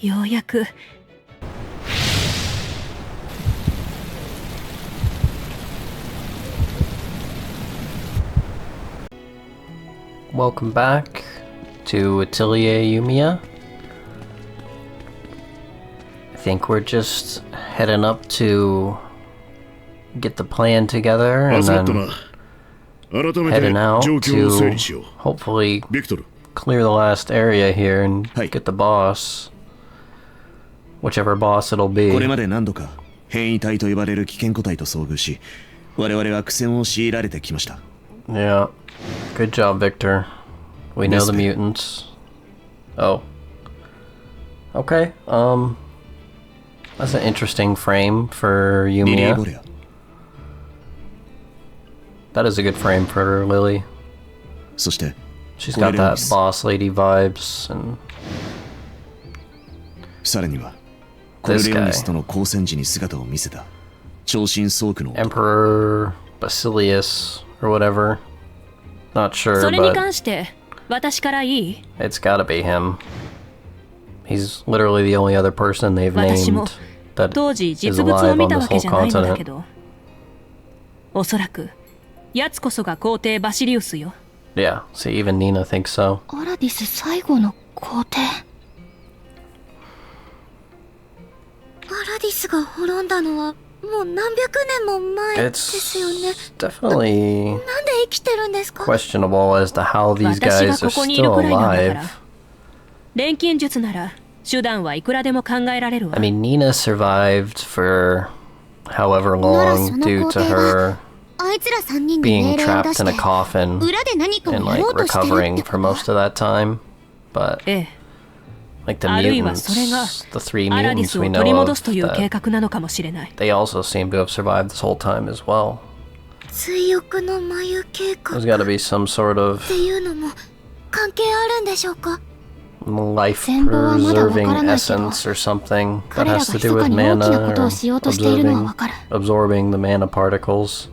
ようやく。Welcome back to Atelier Yumia. I think we're just heading up to get the plan together and then heading out to hopefully clear the last area here and get the boss. Whichever boss it'll be. これまで何度か変異体と呼ばれる危険個体と遭遇し、我々は苦戦を強いられてきました。Yeah. Good job, Victor. We know the mutants. Oh. Okay. That's an interesting frame for Yumia. That is a good frame for Lily. She's got that boss lady vibes and さらにはコルレオニスとの交戦時に姿を見せた超新ソークの Emperor Basilius or whatever. Not sure, それに but 関して私からいい? It's gotta be him. He's literally the only other person they've named that is alive on this whole continent. おそらくやつこそが皇帝バシリウスよ。 Yeah, see, even Nina thinks so. アラディス最後の皇帝。アラディスが滅んだのはもう何百年も前ですよね。 It's definitely なんで生きてるんですか? questionable as to how these guys are still alive. 錬金術なら手段はいくらでも考えられるわ。 I mean, Nina survived for however long due to her being trapped in a coffin and like recovering for most of that time. But like the mutants, the three mutants we know of, that they also seem to have survived this whole time as well. There's got to be some sort of life-preserving essence or something that has to do with mana or absorbing the mana particles.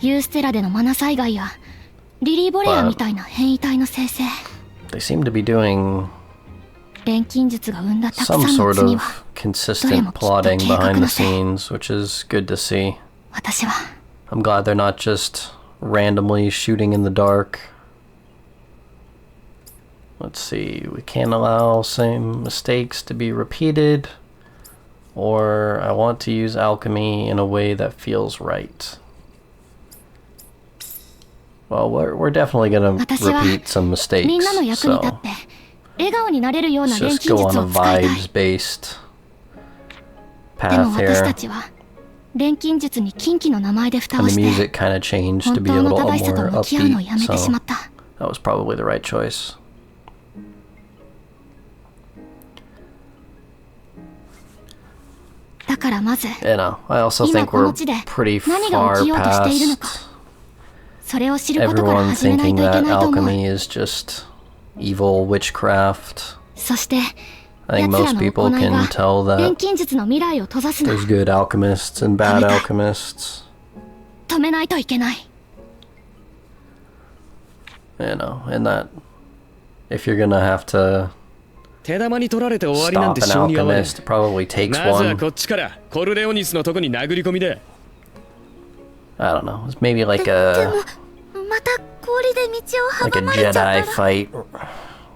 ユーステラでのマナ災害やリリー・ボレアみたいな変異体の生成。 They seem to be doing some sort of consistent plotting behind the scenes, which is good to see. I'm glad they're not just randomly shooting in the dark. Let's see, we can't allow same mistakes to be repeated, or I want to use alchemy in a way that feels right. Well, we're definitely gonna repeat some mistakes, so let's just go on a vibes-based path here. And the music kind of changed to be a little more upbeat, so that was probably the right choice. You know, I also think we're pretty far past everyone thinking that alchemy is just evil witchcraft. I think most people can tell that there's good alchemists and bad alchemists. You know, and that if you're gonna have to stop an alchemist, it probably takes one. I don't know, it's maybe like a Jedi fight.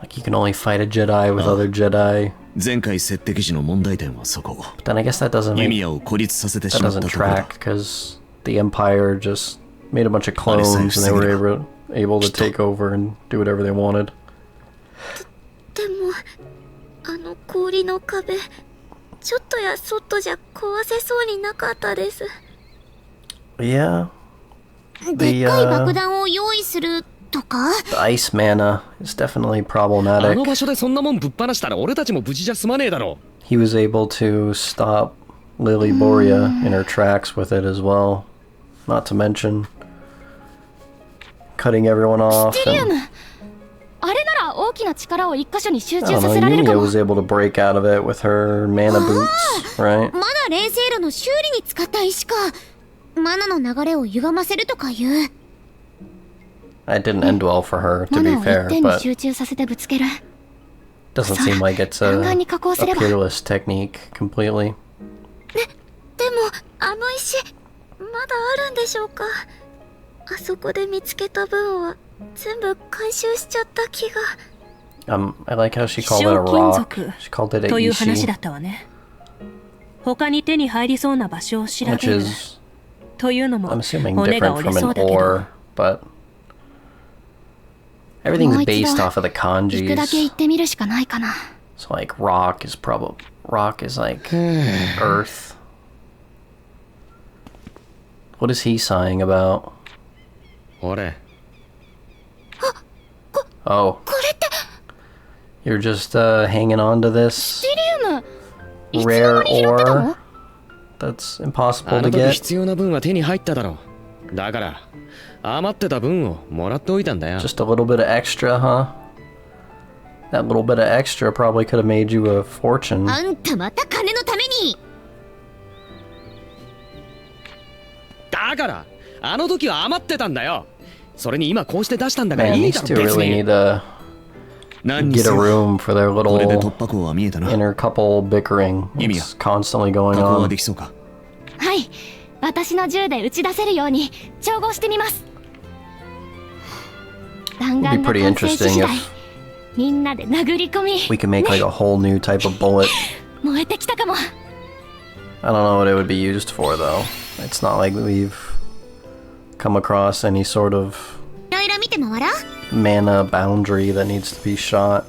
Like you can only fight a Jedi with other Jedi. But then I guess that doesn't track because the Empire just made a bunch of clones and they were able to take over and do whatever they wanted. Yeah. The ice mana is definitely problematic. He was able to stop Lily Borea in her tracks with it as well. Not to mention cutting everyone off. And, Yumia was able to break out of it with her mana boots, right? It didn't end well for her, to be fair, but Doesn't seem like it's a peerless technique completely. でもあの石まだあるんでしょうか。あそこで見つけた分は全部回収しちゃった気が。I like how she called it a rock. She called it a という話 ishi, だったわね。他に手に入りそうな場所を調べ which る。 is, というのも I'm assuming 骨が different 折れ from そう an だけど。 ore, but everything's based off of the 行くだけ kanjis. 行ってみるしかないかな。 So like rock is like earth. What is he sighing about? ほれ Oh, これって you're just hanging on to this リウム。 rare いつの間に拾ってた ore の？ that's あ impossible の to 時 get. 必要な分は手に入っただろう。だから余ってた分をもらっておいたんだよ。 Just a little bit of extra, huh? That little bit of extra probably could have made you a fortune. あんたまた金のために。だからあの時は余ってたんだよ。それに今こうして出したんだから Man, いい these だろ two 別 really に。 need to 何に get せ a よ room for their これで little 突破口は見えたな。 inner couple bickering. Yumia. It's constantly going 加工は on. できそうか。はい、私の銃で撃ち出せるように調合してみます。弾 It'd 丸 be が pretty 完成し interesting 次第 if みんなで殴り込み we could make like a whole new type of bullet. 燃えてきたかも。 I don't know what it would be used for though. It's not like we've come across any sort of いろいろ見て回ら。 mana boundary that needs to be shot.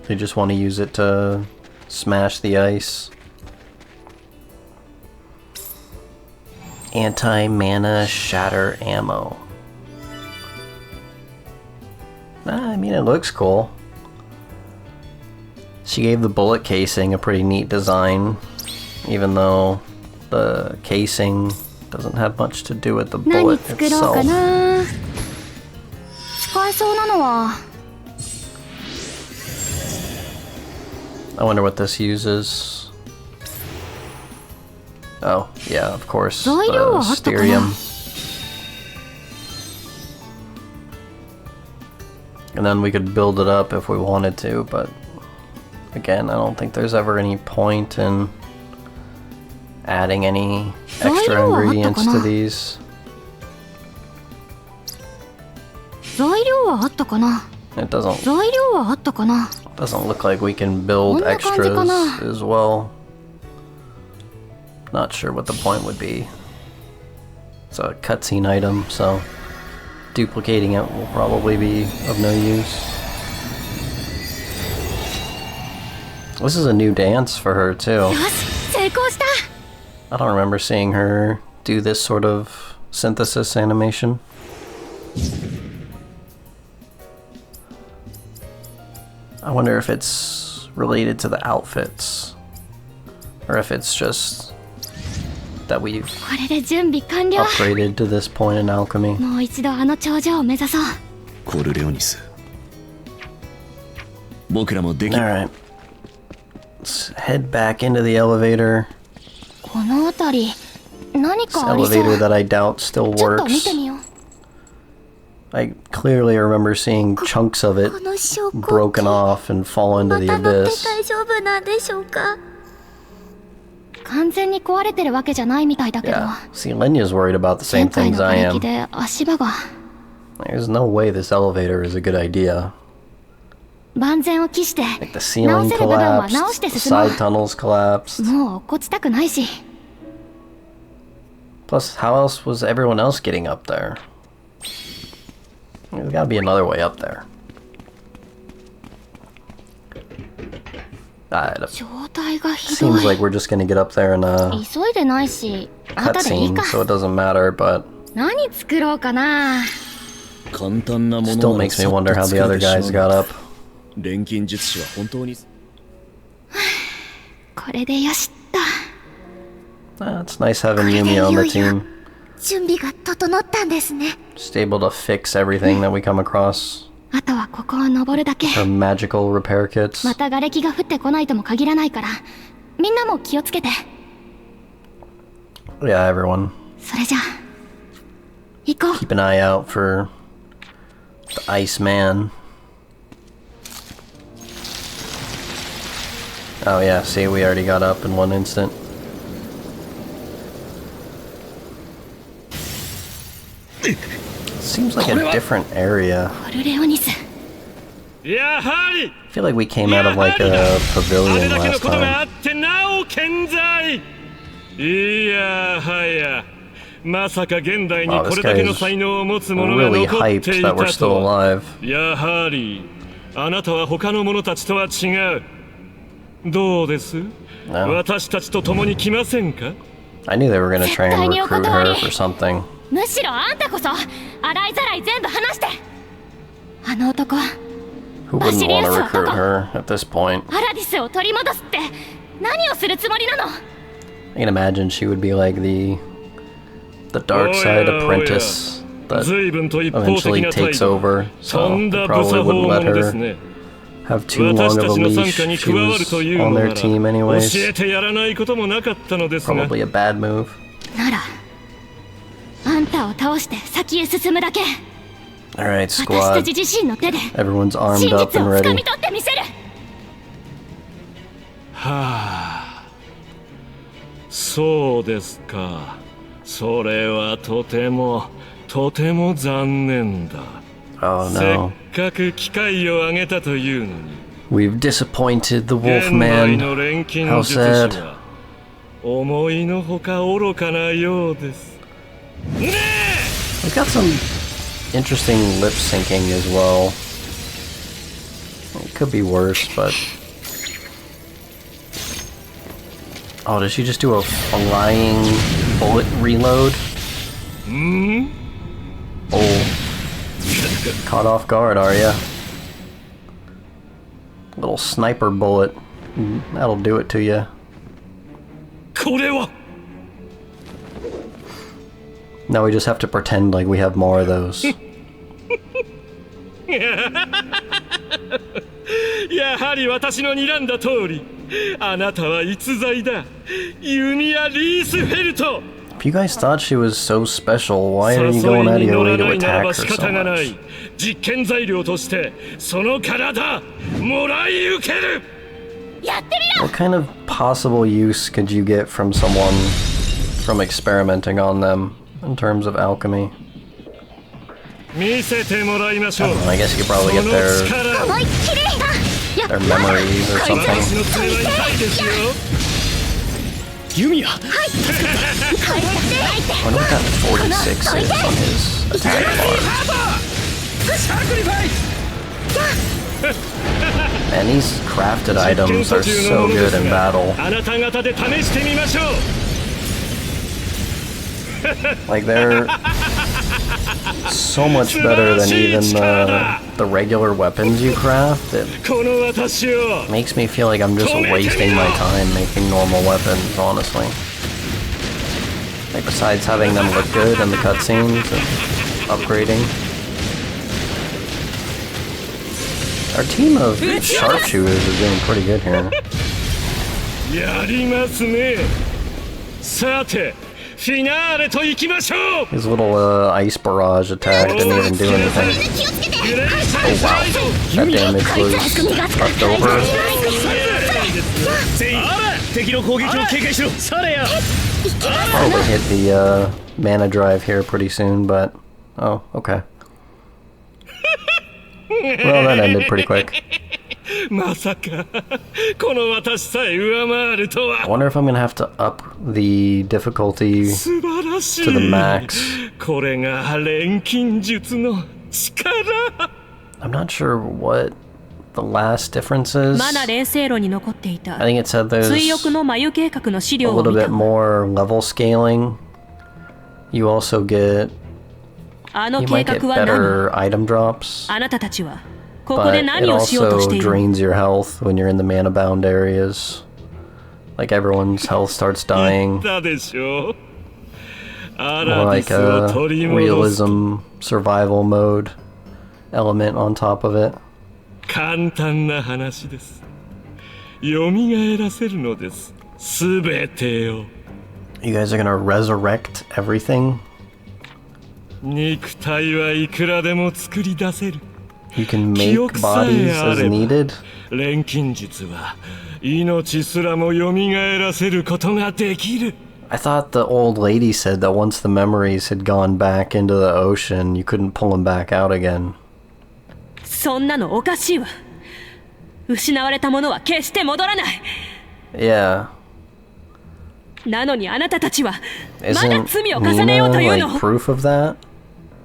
They just want to use it to smash the ice. Anti-mana shatter ammo. I mean, it looks cool. She gave the bullet casing a pretty neat design, even though the casing doesn't have much to do with the 何 bullet 作ろうか itself. な。使えそうなのは I wonder what this uses. Oh, yeah, of course. 材料は The あったかな。 Styrium. And then we could build it up if we wanted to, but again, I don't think there's ever any point in adding any extra 材料はあったかな。 ingredients to these. 材料はあったかな。 It doesn't 材料はあったかな。 doesn't look like we can build こんな感じかな。 extras as well. Not sure what the point would be. It's a cutscene item, so duplicating it will probably be of no use. This is a new dance for her too. よし、成功した。 I don't remember seeing her do this sort of synthesis animation. I wonder if it's related to the outfits, or if it's just that we've これで準備完了。 upgraded to this point in alchemy. もう一度あの頂上を目指そう。コルレオニス。僕らもでき Alright. Let's head back into the elevator. この辺り何 This かありそう。 elevator that I doubt still ちょっと見 works. てみよう。 I clearly remember seeing chunks of it この証拠 broken off and fall into ま the た乗って abyss. 大丈夫なんでしょうか。完全に壊れてるわけじゃないみたいだけど。 Yeah. See, Lenya's worried about the 前 same 回の things I 瓦礫 am. で足場が There's no way this elevator is a good idea. 万全を期して Like the 直 ceiling せる部分は collapsed, 直して the 進も side tunnels collapsed. う。もう落っこちたくないし。 Plus, how else was everyone else getting up there? There's gotta be another way up there. It 状態がひど seems い。 like we're just gonna get up there in a 急いでないし、後でいい cutscene, か。 so it doesn't matter, but 何作ろうかな。簡単なも still のを makes me wonder how the other guys got up. 錬金術師は本当にこれでよしっと。 It's nice having Yumia on the team. 準備が整ったんですね。 Just able to fix everything that we come across. あとはここを登るだけ。 Her magical repair kits. また瓦礫が降ってこないとも限らないから、みんなも気をつけて。 Yeah, everyone. それじゃあ、行こう。 Keep an eye out for the Iceman. Oh yeah, see, we already got up in one instant. Seems like a different area. I feel like we came out of like a pavilion last time. Wow, this guy is really hyped that we're still alive. No. I knew they were gonna try and recruit her for something. Who wouldn't want to recruit her at this point? I can imagine she would be like the dark side apprentice that eventually takes over, so they probably wouldn't let her have too long of a leash. She was on their team anyways. Probably a bad move. Alright, squad. Everyone's armed up and ready. Oh no. We've disappointed the Wolfman. How sad. We've got some interesting lip syncing as well. It could be worse, but... Oh, did she just do a flying bullet reload? Oh. Caught off guard, are ya? Little sniper bullet. That'll do it to ya. Now we just have to pretend like we have more of those. If you guys thought she was so special, why are you going out of your way to attack her so much? What kind of possible use could you get from someone from experimenting on them in terms of alchemy? I guess you could probably get their memories or something. Yumia! I wonder what that 46 is on his attack bar. And these crafted items are so good in battle. Like, they're so much better than even the regular weapons you craft. It makes me feel like I'm just wasting my time making normal weapons, honestly. Like, besides having them look good in the cutscenes and upgrading. Our team of sharpshooters is doing pretty good here. His little ice barrage attack didn't even do anything. Oh wow, that damage was left over. Probably hit the mana drive here pretty soon, but... Oh, okay. Well, that ended pretty quick. I wonder if I'm gonna have to up the difficulty to the max. I'm not sure what the last difference is. I think it said there's a little bit more level scaling. You also get... You might get better item drops. But it also drains your health when you're in the mana bound areas. Like, everyone's health starts dying. More like a realism survival mode element on top of it. You guys are gonna resurrect everything? You can make bodies as needed? 錬金術は命すらも蘇らせることができる。 I thought the old lady said that once the memories had gone back into the ocean, you couldn't pull them back out again. そんなのおかしいわ。失われたものは決して戻らない。 Yeah. なのにあなたたちはまだ Isn't 罪を重ねようという Nina の。 like proof of that?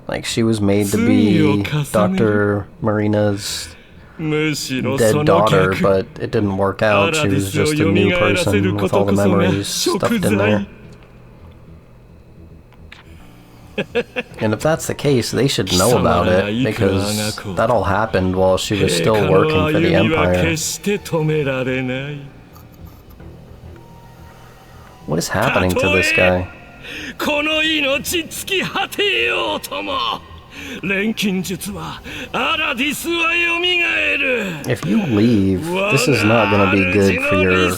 Like she was made to be Dr. Marina's むしろそ dead の daughter, 逆。 but it didn't work out. She was just a new person with all the memories stuffed in there. And if that's the case, they should know about it, because that all happened while she was still working for the Empire. What is happening to this guy? この命尽き果てようとも錬金術はアラディスは蘇る。 If you leave, this is not going to be good for your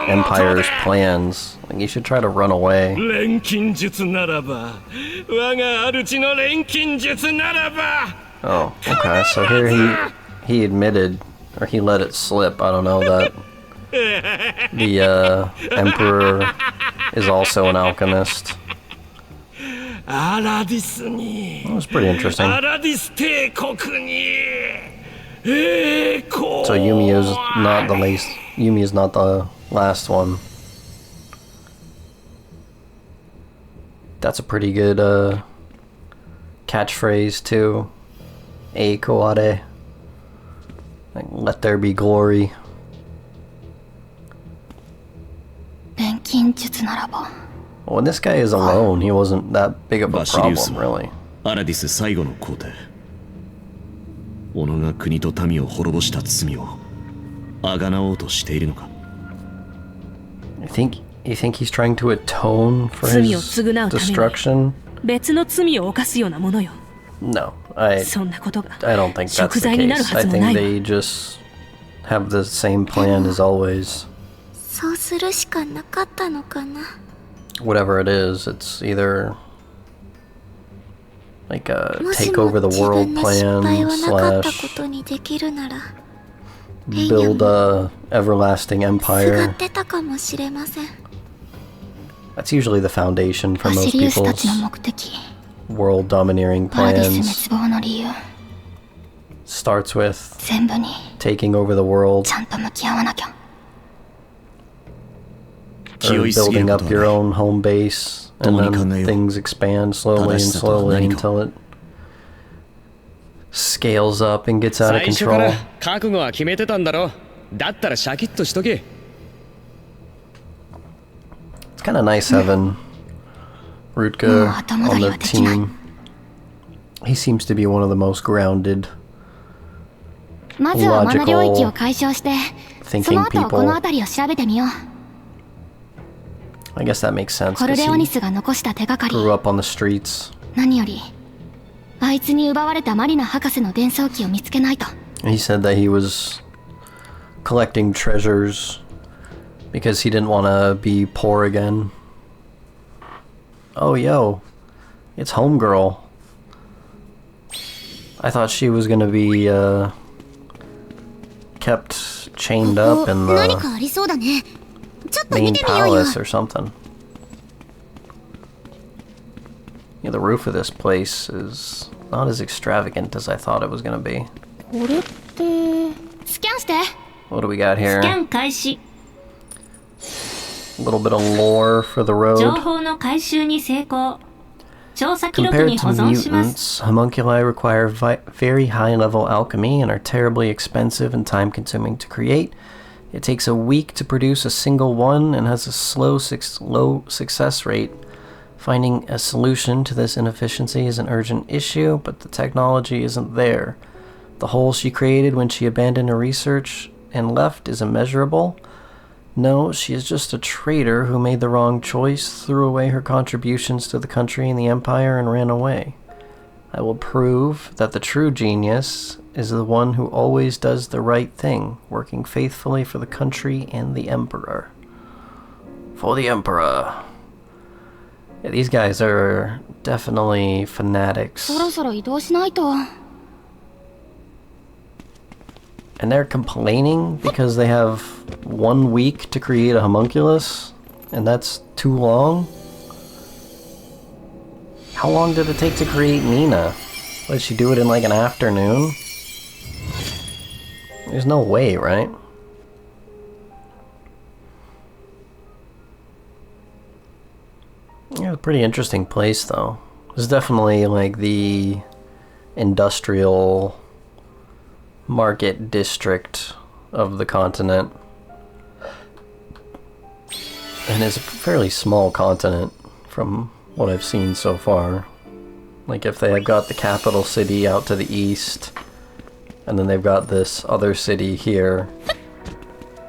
Empire's plans. Like, you should try to run away. 錬金術ならば我が主の錬金術ならば Oh, okay. So here he admitted, or he let it slip. I don't know that the Emperor is also an alchemist. アラディスに That was pretty interesting. アラディス帝国に栄光 So Yumia's not the last one. That's a pretty good catchphrase too. Eikoare. Like, let there be glory. 錬金術ならば When this guy is alone, he wasn't that big of a problem, really. アラディス最後の皇帝。己が国と民を滅ぼした罪を贖おうとしているのか。 You think he's trying to atone for his destruction? 別の罪を犯すようなものよ。 No, I そんなことが don't think that's 贖 the 罪になる case. は I ずも think ないわ。 they just have the same plan as always. そうするしかなかったのかな。 Whatever it is, it's either like a もし take も over the 自 world 分の失 plan 敗はなかったこ slash とにできるなら build a everlasting すがっ empire. てたかもしれません。 That's usually the foundation for バ most シリウスた people's ちの目的 world domineering アラディ plans. ス滅亡の理由 Starts with 全部に taking over the world ちゃんと向き合わなきゃ。 or 気負いすぎる building こと up は your ない。 own home base, and 共に考 then えよう。 things expand slowly and 正しさとは slowly 何か。 until it scales up and gets out of 最初から control. 覚悟は決めてたんだろ。だったらシャキッとしとけ。 It's kind of nice having Rutger on the team. He seems to be one of the most grounded, まずはマナ領域を解消してそ thinking の後こ people. の辺りを調べてみよう。 I guess that makes sense コル because レオニ he スが残した手がかり grew up on the streets. 何よりあいつに奪われたマリナ博士の伝送機を見つけないと。 He said that he was collecting treasures because he didn't want to be poor again. Oh, yo. It's Homegirl. I thought she was gonna be, kept chained up in 何 the かありそうだね。ちょっと見 main てみようよ。 palace or something. Yeah, the roof of this place is not as extravagant as I thought it was gonna be. これってスキャンして。 What do we got here? スキャン開始。 A little bit of lore for the 情 road. 報の回収に成功。調査記録 Compared に to 保存します。 mutants, homunculi require very high-level alchemy and are terribly expensive and time-consuming to create. It takes a week to produce a single one and has a low success rate. Finding a solution to this inefficiency is an urgent issue, but the technology isn't there. The hole she created when she abandoned her research and left is immeasurable. No, she is just a traitor who made the wrong choice, threw away her contributions to the country and the empire, and ran away. I will prove that the true genius is the one who always does the right thing, working faithfully for the country and the emperor. For the emperor. Yeah, these guys are definitely fanatics. そろそろ移動しないと。And they're complaining because they have 1 week to create a homunculus? And that's too long? How long did it take to create Nina? Did she do it in like an afternoon? There's no way, right? Yeah, a pretty interesting place though. It's definitely like the industrial market district of the continent. And it's a fairly small continent from what I've seen so far. Like if they have got the capital city out to the east, and then they've got this other city here,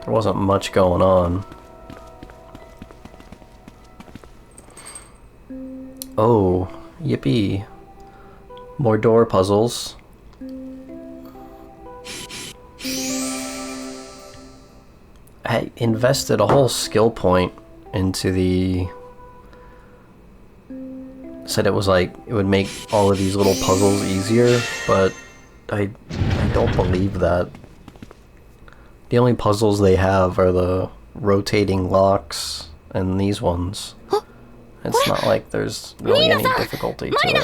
there wasn't much going on. Oh, yippee. More door puzzles. I invested a whole skill point into the... Said it was like, it would make all of these little puzzles easier, but I don't believe that. The only puzzles they have are the rotating locks and these ones. It's not like there's really any difficulty to it.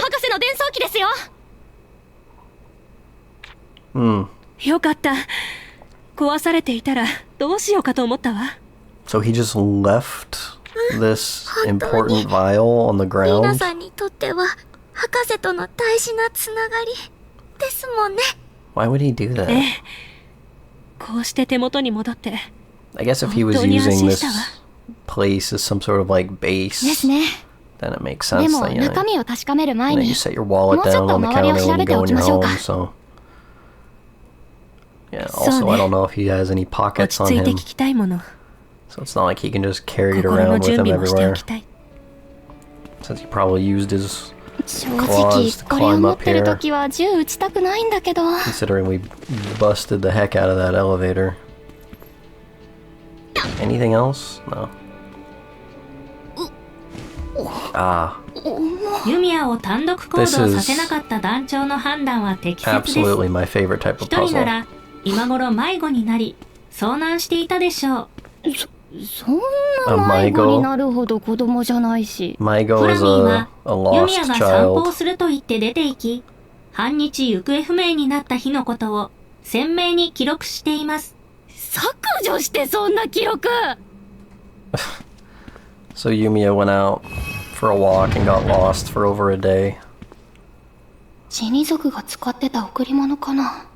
よかった。壊されていたらどうしようかと思ったわ。 So he just left this important vial on the リーナ ground? さんにとっては博士との大事なつながりですもんね。 Why would he do that? ええ。こうして手元に戻って。 I guess if he was 本当に安 using 心 this したわ。 place as some sort of like base, ですね。 then it makes で sense も that, 中身を確かめる前 you に set your wallet もうちょ down っと on the 周りを counter 調 when べ you て go お in き your ましょうか。 home, so... Yeah, そう also ね。 I don't know if he has any 落 pockets ち on 着いて him, 聞きたいもの。 so it's not like he can just carry it 心の around with 準 him 備もしてお everywhere, きたい。 since he probably used his 正直 claws to これを climb 持っ up てる here, 時は銃撃ちたくないんだけど。 considering we busted the heck out of that elevator. Anything else? No. Ah, ユミヤを単独行動 This is させなかった団長の判断は適切です absolutely my favorite type of 一人な puzzle. ら今頃迷子になり遭難していたでしょうそんな迷子になるほど子供じゃないし。 Maigo フラ is ミーは a ユミヤ lost が散歩を child. すると言って出て行き半日行方不明になった日のことを鮮明に記録しています。削除してそんな記録。 So Yumia went out for a walk and got lost for over a day. ジニ族が使ってた贈り物かな。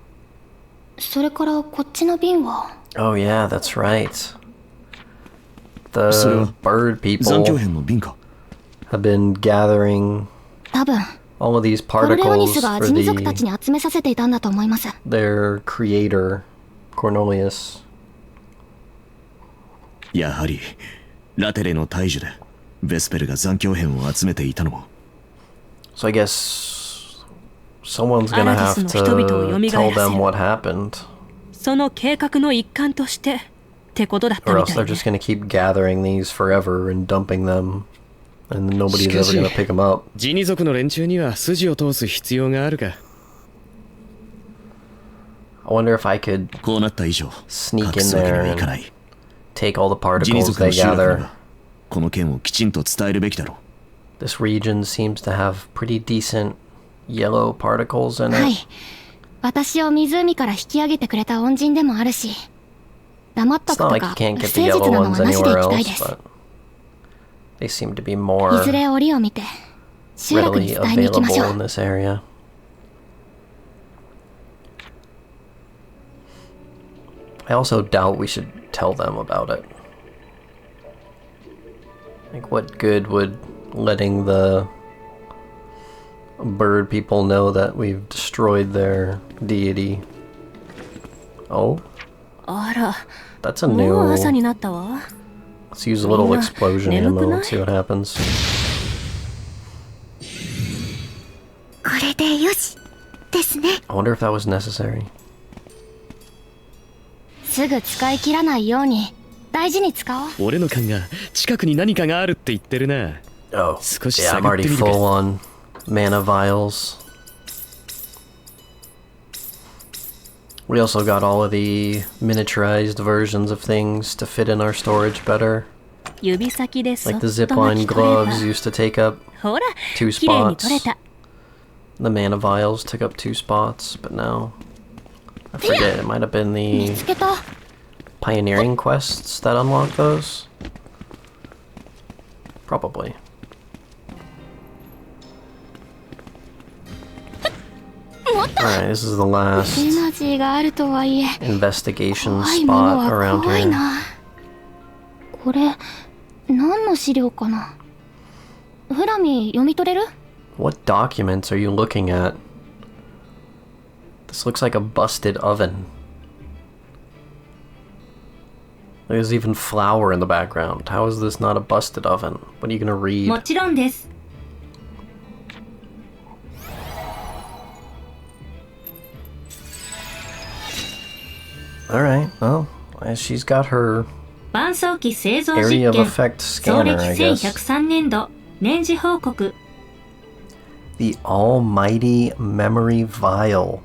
それからこっちの瓶は。 Oh yeah, that's right. それ The は bird 残響 people 片の瓶か。 have been gathering 多分 all of these コルレオニ particles スが for ジニ族たち the に集めさせていたんだと思います。 their creator, Cornelius. やはりラテレの大樹でベスペルが残響片を集めていたのも。 So I guess someone's gonna have to アラディスの人々を蘇らせる。 tell them what happened, その計画の一環としてってことだった or み else た they're いね。 just gonna keep gathering these forever and dumping them, and then nobody's ever しかし gonna pick them up. ジニ族の連中には筋を通す必要があるか。 I wonder if I could こうなった以上 sneak 隠 in すわけに there はいか and ない。 take all the ジニ particles 族の they 集落な gather. らこの件をきちんと伝えるべきだろう。 This region seems to have pretty decent yellow particles in はい it. 私を湖から引き上げてくれた恩人でもあるし、黙っと It's く not と like you か can't 不 get the 誠 yellow 実なの ones はなしでい anywhere きたい else, です。 but they seem to be い more ずれ折を見て集落に readily 伝えに行きましょ available in う。 this area. I also doubt we should tell them about it. Like, what good would letting the bird people know that we've destroyed their deity? Oh, あら、 that's a もう new... 朝になったわ。 Let's use a little Marina, explosion never ammo could and see what happens. これでよしですね。 I wonder if that was necessary. すぐ使い切らないように大事に使おう。俺の勘が近くに何かがあるって言ってるな。 Oh, 少し yeah, I'm 探っ already てみる full か。 on mana vials. We also got all of the miniaturized versions of things to fit in our storage better. 指先でそっ Like と the 巻 zipline き取れば gloves used to take up ほら 2綺麗に取れ spots. た The mana vials took up 2 spots, but now I forget, it might have been 見 the つけた。 pioneering quests that unlock those. Probably. Alright, this is the エ last ナジーがあるとはいえ、 investigation 怖いもの spot は around 怖い here. な。これ、何の資料かな。フラミ読み取れる？ What documents are you looking at? This looks like a busted oven. There's even flour in the background. How is this not a busted oven? What are you gonna read? もちろんです。 Alright, well, she's got her 伴走機製造実 area of 験 effect 創 scanner, 暦 I guess. 1103年度年次報告 The almighty memory vial.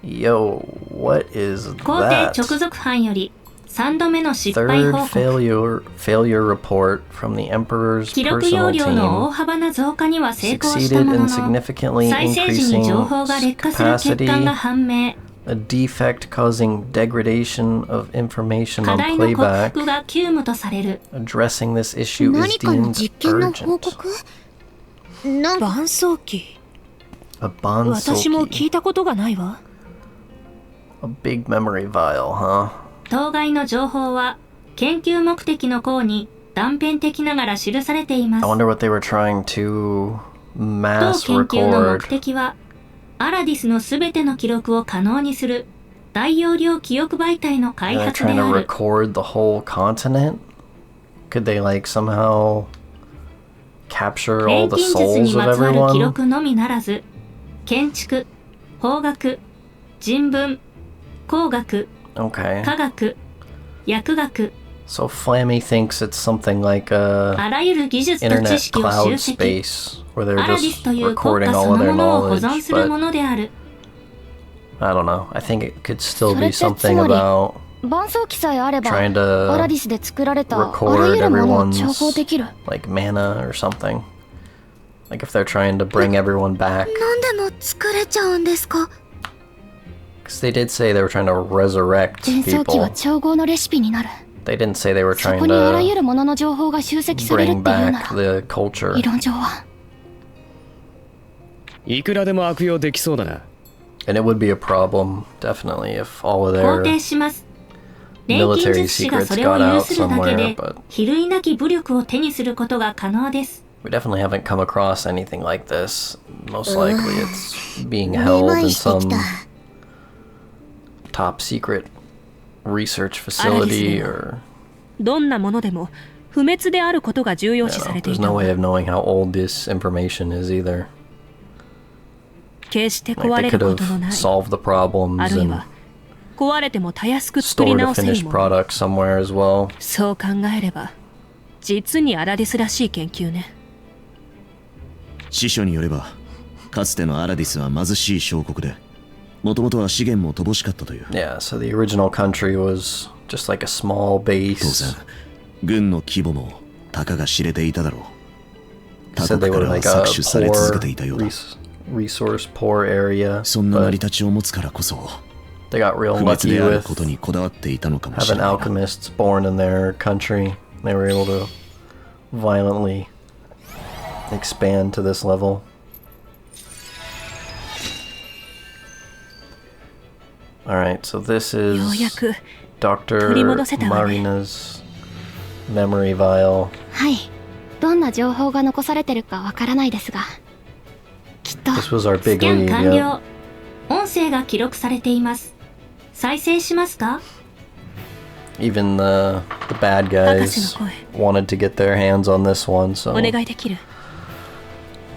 Yo, what is 皇帝 that? 直属班より3度目の失敗 Third 報告 failure report from the Emperor's 記録容 personal 量の大 team. 幅な増加には成功した Succeeded もの in の significantly 再生時に increasing 情報が劣化する欠陥が capacity, 判明 a defect causing degradation of information 課 on 題の克 playback. 服が急務とされる Addressing this issue is 何かの deemed 実験の報 urgent. 告？なんか伴走機 A 私も bonsoki. 聞いたことがないわ A big memory vial, huh? 当該の情報は研究目的の項に断片的ながら記されています I wonder what they were trying to 同 mass 研究の目 record. 的はアラディスのすべての記録を可能にする大容量記憶媒体の開 They're 発で trying to ある record the whole continent? Could they like somehow capture 錬 all the 金術に souls ま of つわる記 everyone? 録のみならず建築、法学、人文、工学、 Okay. 科学、薬学 So Flammy thinks it's something like a あらゆる技術と知 internet 識を cloud 集積 space where they're アラディス just という国 recording 家そ all of の their ものを保存 knowledge, するも but のである I don't know. I think it could still それ be ってつ something まり about 伴走機さえあれば、 trying アラ to ディスで作られたあら record ゆるものを everyone's 調合できる。 like mana or something. Like if they're trying to bring everyone back. 何でも作れちゃうんですか？ Because they did say they were trying to resurrect 伝送機は people. 調合のレシピになる。 They didn't say they were そ trying こにあらゆ to るものの情報が集積される bring っていうな back ら、 the culture. 理論上は。いくらでも悪用できそうだな。 And it would be a problem, definitely, if all of 肯 their 定します錬金術師がそれを有するだけで比類なき武力を手にすることが可能です We definitely haven't come across anything like this. Most likely it's being held in めまいしてき some た。 top secret research facility or どんなものでも不滅であることが重要 I 視 don't さ know, れてい there's た no わ way of knowing how old this information is either. 決して Like 壊 they れ could ることの have ない solved the problems あるい and は壊れてもたやすく作り stored a 直せる finished もの product somewhere as well. そう考えれば実にアラディスらしい研究ね司書によればかつてのアラディスは貧しい小国でもともとは資源も乏しかったという。 Yeah, so the original country was just like a small 当 base. 然軍の規模もたかが知れていただろう。 They 他 said 国 they か were らは like 搾 a 取され続 poor けていたようだ。 resource poor area, そんな成 but り立ちを持つからこそ they got real 不滅 lucky である with ことにこだわっていたのかもしれ having ないな。 alchemists born in their country. They were able to violently expand to this level. Alright, so this ようや is く Dr. 取り戻せたわね。 Marina's memory vial. はい。どんな情報が残されてるかわからないですが、きっと This was our ス big キャン lead. 完 Yeah. 了音声が記録されています再生しますか Even the bad 博士 guys の声 wanted to get their hands on this one, so お願いできる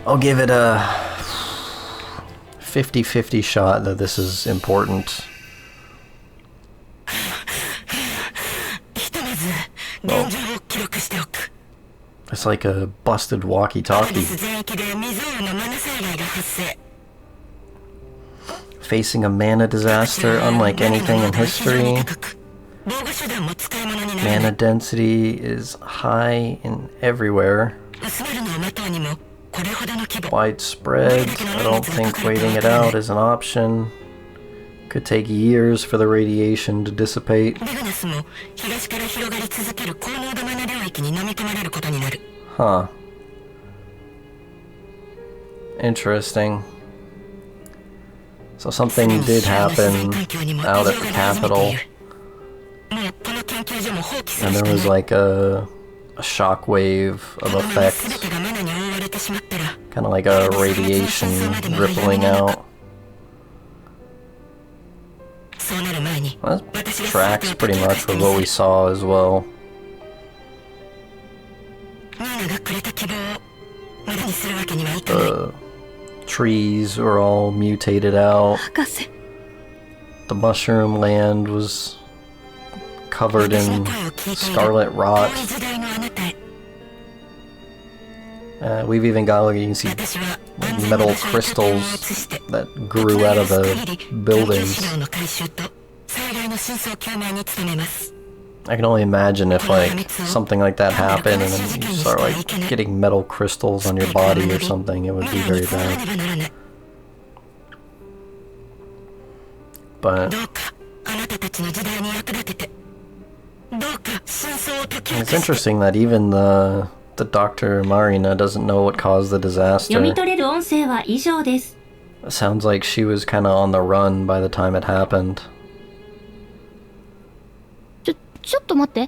I'll give it a 50-50 shot that this is important. ひとまず現状を記録しておく It's like a busted アラディ walkie-talkie. ス全域で未曾有のマナ災害が発生 facing a mana disaster unlike anything in history. Mana density is high in everywhere. Widespread. I don't think waiting it out is an option. Could take years for the radiation to dissipate. Huh. Interesting. So something did happen out at the capital. And there was like a shockwave of effect. Kind of like a radiation rippling out. That tracks pretty much with what we saw as well. The trees were all mutated out. The mushroom land was covered in scarlet rot. We've even got, like, you can see metal crystals that grew out of the buildings. I can only imagine if, like, something like that happened and then you start, like, getting metal crystals on your body or something, it would be very bad. But it's interesting that even the Dr. Marina doesn't know what caused the disaster. It sounds like she was kind of on the run by the time it happened. ちょっと待って。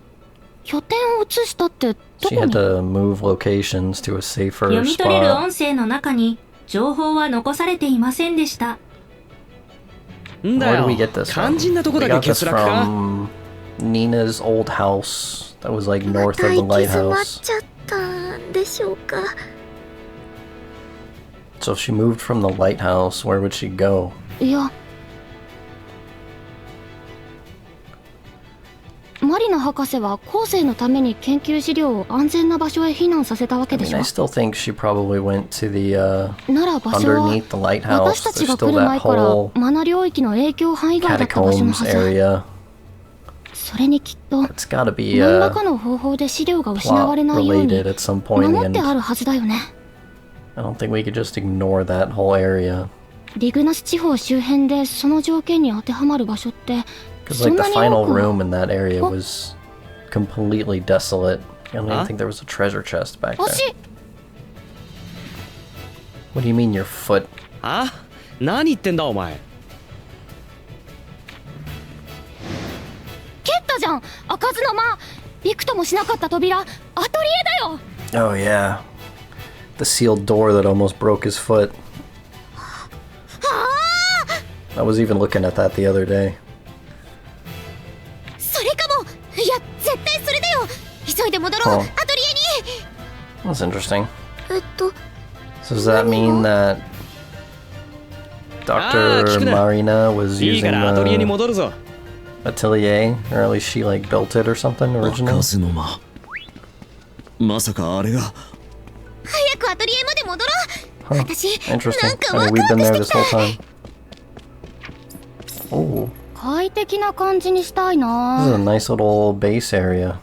拠点を移したってど She こ had に to move locations to a safer 読み取れる spot. 音声の中に情報は残されていませんでした。んだ Where よ do we get this 肝 from? 心なとこ We だ got け this 欠落か from Nina's old house that was like ま north た of the 行き詰まっ lighthouse. ちゃったんでしょうか。 So if she moved from the lighthouse, where would she go? いや。マリナ博士は後世のために研究資料を安全な場所へ避難させたわけ I でし mean, ょ I still think she probably went to the なら場所は underneath the 私 lighthouse. たち There's が来 still る that 前から whole マナ領域の影響範囲外だった場所の catacombs はず。 area. それにきっと It's gotta be 何らかの方法で資料が失わ plot れないように related at some point in 守 the ってあ end. るはずだよね。 I don't think we could just ignore that whole area. リグナス地方周辺でその条件に当てはまる場所って Because そ like ん the なに final 多く room in that area Oh. was completely desolate. I don't even Huh? think there was a treasure chest back there. 足 What do you mean your foot? あ何言ってんだお前蹴ったじゃん開かずの間びくともしなかった扉アトリエだよ Oh yeah. The sealed door that almost broke his foot. I was even looking at that the other day. それかも。いや、絶対それだよ。急いで戻ろう。 Oh. アトリエに。 That's interesting. と So does that mean that Dr.聞くな。 Marina was いい using からアトリエに the 戻るぞ Atelier? Or at least she like built it or something 開 original? かずの間。まさかあれが。早くアトリエまで戻ろう。 Huh. 私、 Interesting. なんか I ワ mean, ク we've ワ been ク there して this きた。 whole time. Oh, 快適な感じにしたい this is a な nice little base area.